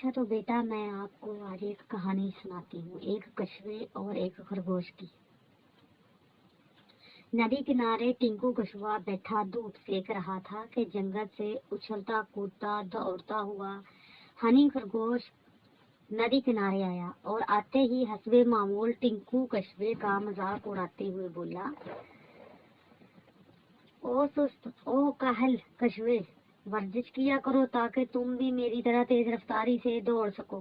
अच्छा तो बेटा मैं आपको आज एक कहानी सुनाती हूँ, एक कछुए और एक खरगोश की। नदी किनारे टिंकू कछुआ बैठा दूध सेक रहा था कि जंगल से उछलता कूदता दौड़ता हुआ हनी खरगोश नदी किनारे आया और आते ही हंसबे मामूल टिंकू कछुए का मजाक उड़ाते हुए बोला, ओ सुस्त, ओ काहल कछुए, वर्जिश किया करो ताकि तुम भी मेरी तरह तेज रफ्तारी से दौड़ सको।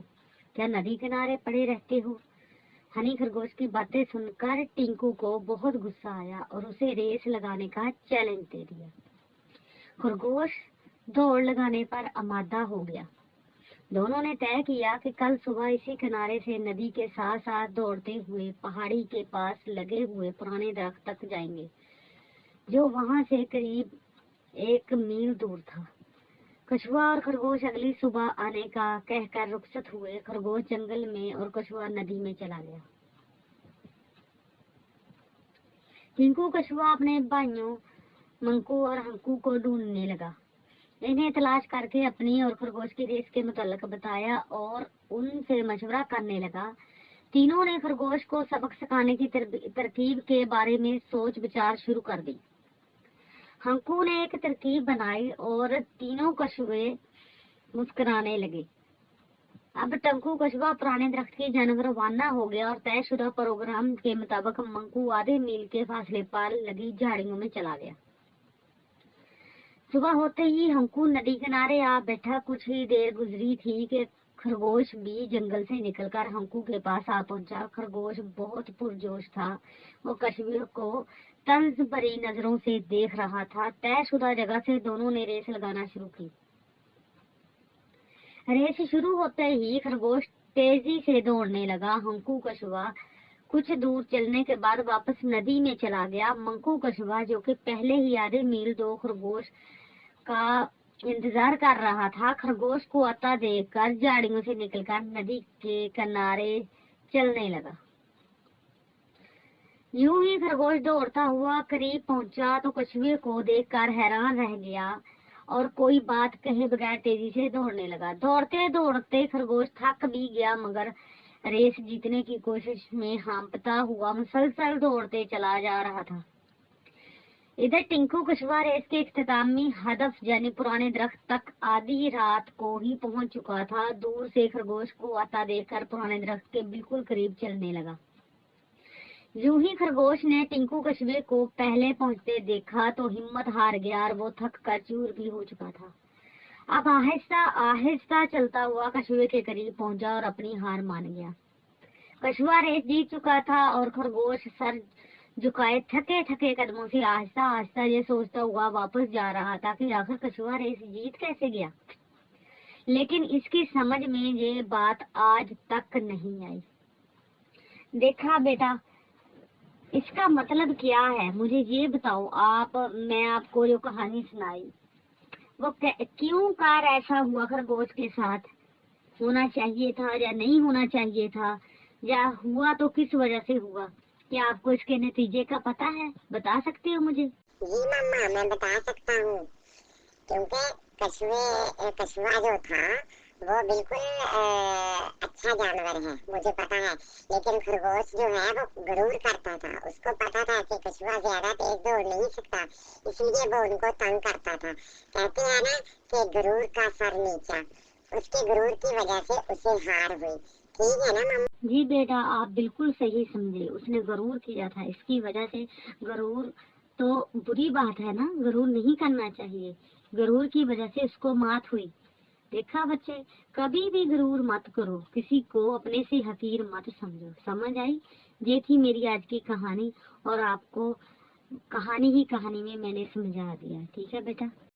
क्या नदी किनारे पड़े रहते हो? हनी खरगोश की बातें सुनकर टिंकू को बहुत गुस्सा आया और उसे रेस लगाने का चैलेंज दे दिया। खरगोश दौड़ लगाने पर आमादा हो गया। दोनों ने तय किया कि कल सुबह इसी किनारे से नदी के साथ साथ दौड़ते हुए पहाड़ी के पास लगे हुए पुराने दरख्त तक जाएंगे, जो वहां से करीब 1 मील दूर था। कछुआ और खरगोश अगली सुबह आने का कहकर रुखसत हुए। खरगोश जंगल में और कछुआ नदी में चला गया। टिंकू कछुआ अपने भाइयों मंकू और हंकू को ढूंढने लगा। इन्हें तलाश करके अपनी और खरगोश की रेस के मुताल्लिक बताया और उनसे मशवरा करने लगा। तीनों ने खरगोश को सबक सिखाने की तरकीब के बारे में सोच विचार शुरू कर दी। हंकू ने एक तरकीब बनाई और तीनों कछुए मुस्कुराने लगे। अब टंकू कछुआ पुराने दरख्त की जानब रवाना हो गया और तयशुदा प्रोग्राम के मुताबिक मंकू आधे मील के फासले पर लगी झाड़ियों में चला गया। सुबह होते ही हंकू नदी किनारे आ बैठा। कुछ ही देर गुजरी थी कि खरगोश भी जंगल से निकलकर हंकू के पास आ पहुंचा। खरगोश बहुत पुरजोश था। वो कछुए को तंज भरी नजरों से देख रहा था। तयशुदा जगह से दोनों ने रेस लगाना शुरू की। रेस शुरू होते ही खरगोश तेजी से दौड़ने लगा। हंकू कछुआ कुछ दूर चलने के बाद वापस नदी में चला गया। मंकू कछुआ, जो कि पहले ही आधे मील दो खरगोश का इंतजार कर रहा था, खरगोश को आता देखकर झाड़ियों से निकलकर नदी के किनारे चलने लगा। यूं ही खरगोश दौड़ता हुआ करीब पहुंचा तो कछुए को देखकर हैरान रह गया और कोई बात कहे बगैर तेजी से दौड़ने लगा। दौड़ते दौड़ते खरगोश थक भी गया, मगर रेस जीतने की कोशिश में हांफता हुआ मुसलसल दौड़ते चला जा रहा था। इधर टिंकू कछुआ रेस के इख्तितामी हदफ यानी पुराने दरख्त तक आधी रात को ही पहुंच चुका था। दूर से खरगोश को आता देखकर पुराने दरख्त के बिल्कुल करीब चलने लगा। यूं ही खरगोश ने टिंकू कछुए को पहले पहुंचते देखा तो हिम्मत हार गया और वो थक कर चूर भी हो चुका था। अब आहिस्ता आहिस्ता चलता हुआ कछुए के करीब पहुंचा और अपनी हार मान गया। कछुआ रेस जीत चुका था और खरगोश सर झुकाए थके थके कदमों से आहिस्ता आहिस्ता ये सोचता हुआ वापस जा रहा था कि आखिर कछुआ रेस जीत कैसे गया। लेकिन इसकी समझ में ये बात आज तक नहीं आई। देखा बेटा, इसका मतलब क्या है मुझे ये बताओ आप। मैं आपको जो कहानी सुनाई वो क्यों कार ऐसा हुआ खरगोश के साथ, होना चाहिए था या नहीं होना चाहिए था, या हुआ तो किस वजह से हुआ? क्या आपको इसके नतीजे का पता है? बता सकते हो मुझे? जी मम्मा, मैं बता सकता हूँ। क्योंकि कछुआ जो था वो बिल्कुल अच्छा जानवर है, मुझे पता है। लेकिन खरगोश जो है वो गरूर करता था। उसको पता था कि कछुआ ज्यादा तेज दौड़ नहीं सकता, इसलिए वो उनको तंग करता था। कहते हैं ना कि गरूर का सर नीचा। उसके गरूर की वजह से उसे हार हुई। ठीक है ना मम्मा? जी बेटा, आप बिल्कुल सही समझे। उसने गरूर किया था, इसकी वजह से। गरूर तो बुरी बात है ना, गरूर नहीं करना चाहिए। गरूर की वजह से उसको मात हुई। देखा बच्चे, कभी भी गरूर मत करो, किसी को अपने से हकीर मत समझो। समझ आई? ये थी मेरी आज की कहानी और आपको कहानी ही कहानी में मैंने समझा दिया। ठीक है बेटा।